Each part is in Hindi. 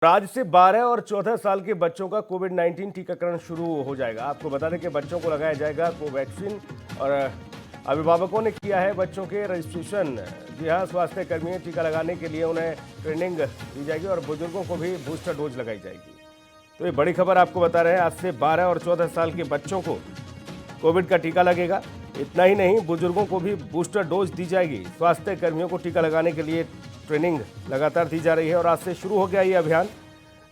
आज से 12 और 14 साल के बच्चों का कोविड-19 टीकाकरण शुरू हो जाएगा। आपको बता दें कि बच्चों को लगाया जाएगा कोवैक्सीन और अभिभावकों ने किया है बच्चों के रजिस्ट्रेशन। जी हाँ, स्वास्थ्य कर्मी टीका लगाने के लिए उन्हें ट्रेनिंग दी जाएगी और बुजुर्गों को भी बूस्टर डोज लगाई जाएगी। तो ये बड़ी खबर आपको बता रहे हैं, आज से 12 और 14 साल के बच्चों को कोविड का टीका लगेगा। इतना ही नहीं, बुजुर्गों को भी बूस्टर डोज दी जाएगी। स्वास्थ्य कर्मियों को टीका लगाने के लिए ट्रेनिंग लगातार दी जा रही है और आज से शुरू हो गया ये अभियान।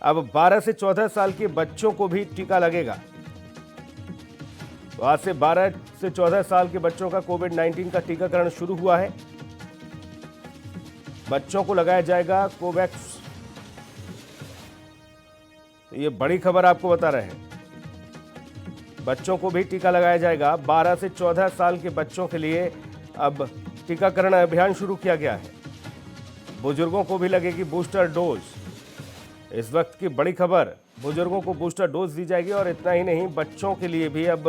अब 12 से 14 साल के बच्चों को भी टीका लगेगा। तो आज से 12 से 14 साल के बच्चों का कोविड-19 का टीकाकरण शुरू हुआ है। बच्चों को लगाया जाएगा कोवैक्स। तो ये बड़ी खबर आपको बता रहे हैं, बच्चों को भी टीका लगाया जाएगा। 12 से 14 साल के बच्चों के लिए अब टीकाकरण अभियान शुरू किया गया है। बुजुर्गों को भी लगेगी बूस्टर डोज। इस वक्त की बड़ी खबर, बुजुर्गों को बूस्टर डोज दी जाएगी और इतना ही नहीं, बच्चों के लिए भी अब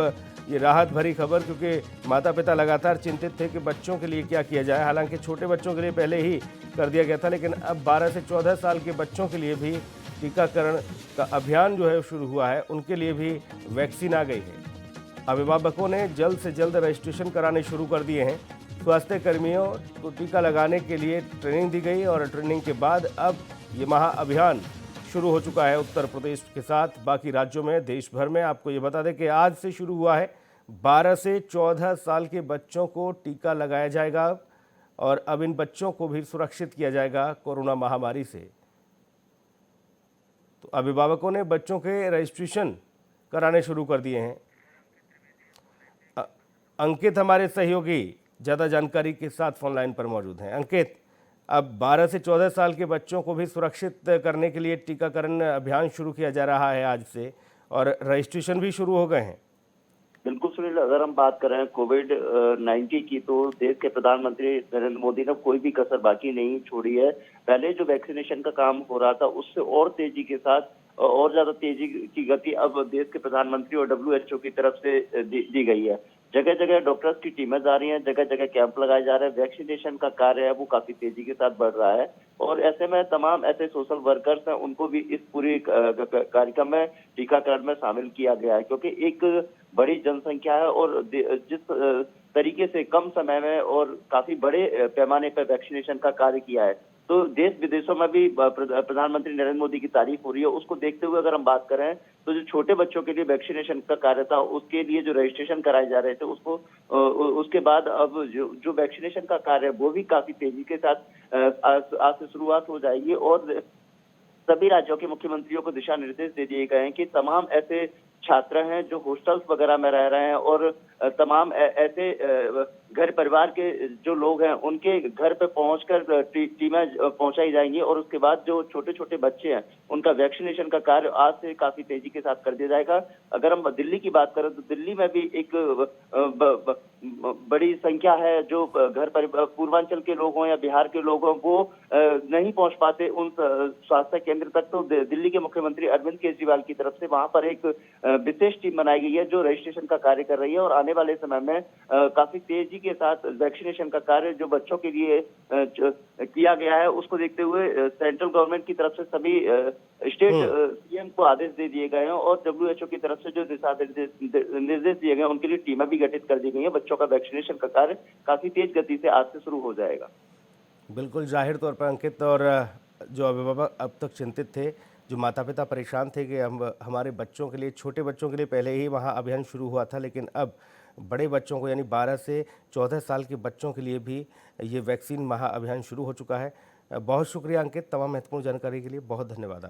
ये राहत भरी खबर, क्योंकि माता पिता लगातार चिंतित थे कि बच्चों के लिए क्या किया जाए। हालांकि छोटे बच्चों के लिए पहले ही कर दिया गया था, लेकिन अब 12 से 14 साल के बच्चों के लिए भी टीकाकरण का अभियान जो है शुरू हुआ है। उनके लिए भी वैक्सीन आ गई है। अभिभावकों ने जल्द से जल्द रजिस्ट्रेशन कराने शुरू कर दिए हैं। स्वास्थ्य कर्मियों को टीका लगाने के लिए ट्रेनिंग दी गई और ट्रेनिंग के बाद अब ये महाअभियान शुरू हो चुका है उत्तर प्रदेश के साथ बाकी राज्यों में, देश भर में। आपको ये बता दें कि आज से शुरू हुआ है। 12 से 14 साल के बच्चों को टीका लगाया जाएगा और अब इन बच्चों को भी सुरक्षित किया जाएगा कोरोना महामारी से। तो अभिभावकों ने बच्चों के रजिस्ट्रेशन कराने शुरू कर दिए हैं। अंकित हमारे सहयोगी ज़्यादा जानकारी के साथ फोन लाइन पर मौजूद हैं। अंकित, अब 12 से 14 साल के बच्चों को भी सुरक्षित करने के लिए टीकाकरण अभियान शुरू किया जा रहा है आज से, और रजिस्ट्रेशन भी शुरू हो गए हैं। बिल्कुल सुनील, अगर हम बात कर रहे हैं कोविड-19 की, तो देश के प्रधानमंत्री नरेंद्र मोदी ने कोई भी कसर बाकी नहीं छोड़ी है। पहले जो वैक्सीनेशन का काम हो रहा था, उससे और तेजी के साथ और ज्यादा तेजी की गति अब देश के प्रधानमंत्री और WHO की तरफ से दी गई है। जगह जगह डॉक्टर्स की टीमें जा रही हैं, जगह जगह कैंप लगाए जा रहे हैं। वैक्सीनेशन का कार्य है वो काफी तेजी के साथ बढ़ रहा है और ऐसे में तमाम ऐसे सोशल वर्कर्स हैं, उनको भी इस पूरी कार्यक्रम में टीकाकरण में शामिल किया गया है, क्योंकि एक बड़ी जनसंख्या है और जिस तरीके से कम समय में और काफी बड़े पैमाने पर वैक्सीनेशन का कार्य किया है, तो देश विदेशों में भी प्रधानमंत्री नरेंद्र मोदी की तारीफ हो रही है। उसको देखते हुए अगर हम बात करें, तो जो छोटे बच्चों के लिए वैक्सीनेशन का कार्य था, उसके लिए जो रजिस्ट्रेशन कराए जा रहे थे, उसको उसके बाद अब जो वैक्सीनेशन का कार्य है वो भी काफी तेजी के साथ आज से शुरुआत हो जाएगी और सभी राज्यों के मुख्यमंत्रियों को दिशा निर्देश दे दिए गए हैं कि तमाम ऐसे छात्र हैं जो हॉस्टल्स वगैरह में रह रहे हैं और तमाम ऐसे घर परिवार के जो लोग हैं, उनके घर पे पहुंचकर टीमें पहुंचाई जाएंगी और उसके बाद जो छोटे छोटे बच्चे हैं, उनका वैक्सीनेशन का कार्य आज से काफी तेजी के साथ कर दिया जाएगा। अगर हम दिल्ली की बात करें, तो दिल्ली में भी एक बड़ी संख्या है जो पूर्वांचल के लोग हों या बिहार के लोग हों, वो नहीं पहुंच पाते उन स्वास्थ्य केंद्र तक। तो दिल्ली के मुख्यमंत्री अरविंद केजरीवाल की तरफ से वहां पर एक विशेष टीम बनाई गई है जो रजिस्ट्रेशन का कार्य कर रही है और आने वाले समय में काफी तेजी के साथ वैक्सीनेशन का कार्य जो बच्चों के लिए किया गया है, उसको देखते हुए सेंट्रल गवर्नमेंट की तरफ से सभी स्टेट सीएम को आदेश दे दिए गए हैं और WHO की तरफ से जो दिशा निर्देश दिए गए हैं, उनके लिए टीमें भी गठित कर दी गई हैं। बच्चों का वैक्सीनेशन का कार्य काफी तेज गति से आज से शुरू हो जाएगा। बिल्कुल जाहिर तौर पर अंकित, और जो अभिभावक अब तक चिंतित थे, जो माता पिता परेशान थे कि हम हमारे बच्चों के लिए, छोटे बच्चों के लिए पहले ही वहाँ अभियान शुरू हुआ था, लेकिन अब बड़े बच्चों को यानी 12 से 14 साल के बच्चों के लिए भी ये वैक्सीन महाअभियान शुरू हो चुका है। बहुत शुक्रिया अंकित, तमाम महत्वपूर्ण जानकारी के लिए बहुत धन्यवाद।